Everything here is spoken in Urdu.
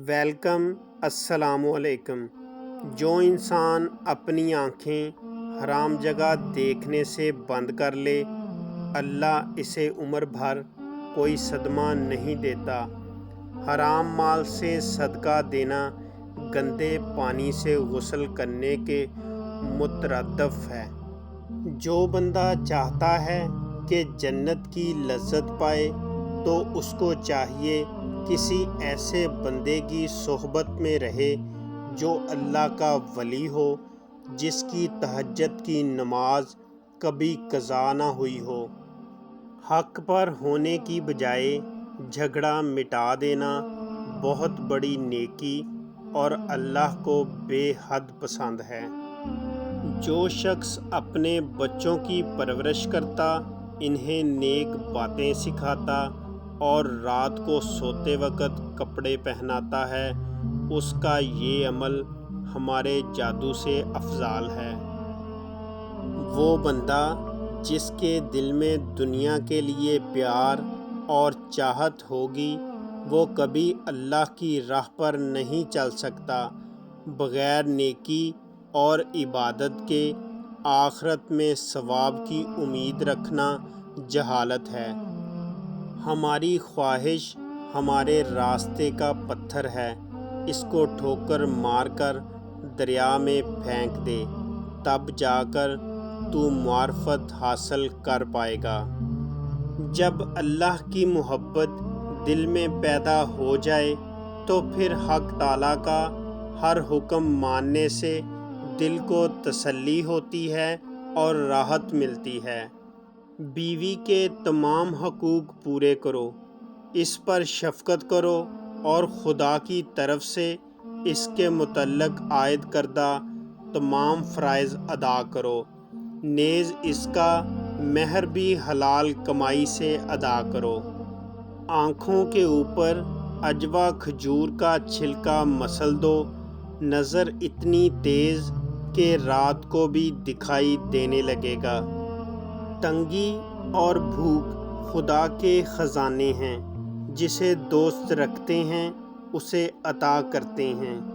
ویلکم، السلام علیکم۔ جو انسان اپنی آنکھیں حرام جگہ دیکھنے سے بند کر لے، اللہ اسے عمر بھر کوئی صدمہ نہیں دیتا۔ حرام مال سے صدقہ دینا گندے پانی سے غسل کرنے کے مترادف ہے۔ جو بندہ چاہتا ہے کہ جنت کی لذت پائے تو اس کو چاہیے کسی ایسے بندے کی صحبت میں رہے جو اللہ کا ولی ہو، جس کی تہجد کی نماز کبھی قضا نہ ہوئی ہو۔ حق پر ہونے کی بجائے جھگڑا مٹا دینا بہت بڑی نیکی اور اللہ کو بے حد پسند ہے۔ جو شخص اپنے بچوں کی پرورش کرتا، انہیں نیک باتیں سکھاتا اور رات کو سوتے وقت کپڑے پہناتا ہے، اس کا یہ عمل ہمارے جادو سے افضال ہے۔ وہ بندہ جس کے دل میں دنیا کے لیے پیار اور چاہت ہوگی، وہ کبھی اللہ کی راہ پر نہیں چل سکتا۔ بغیر نیکی اور عبادت کے آخرت میں ثواب کی امید رکھنا جہالت ہے۔ ہماری خواہش ہمارے راستے کا پتھر ہے، اس کو ٹھوکر مار کر دریا میں پھینک دے، تب جا کر تو معرفت حاصل کر پائے گا۔ جب اللہ کی محبت دل میں پیدا ہو جائے تو پھر حق تعالیٰ کا ہر حکم ماننے سے دل کو تسلی ہوتی ہے اور راحت ملتی ہے۔ بیوی کے تمام حقوق پورے کرو، اس پر شفقت کرو اور خدا کی طرف سے اس کے متعلق عائد کردہ تمام فرائض ادا کرو، نیز اس کا مہر بھی حلال کمائی سے ادا کرو۔ آنکھوں کے اوپر عجوہ کھجور کا چھلکا مسل دو، نظر اتنی تیز کہ رات کو بھی دکھائی دینے لگے گا۔ تنگی اور بھوک خدا کے خزانے ہیں، جسے دوست رکھتے ہیں اسے عطا کرتے ہیں۔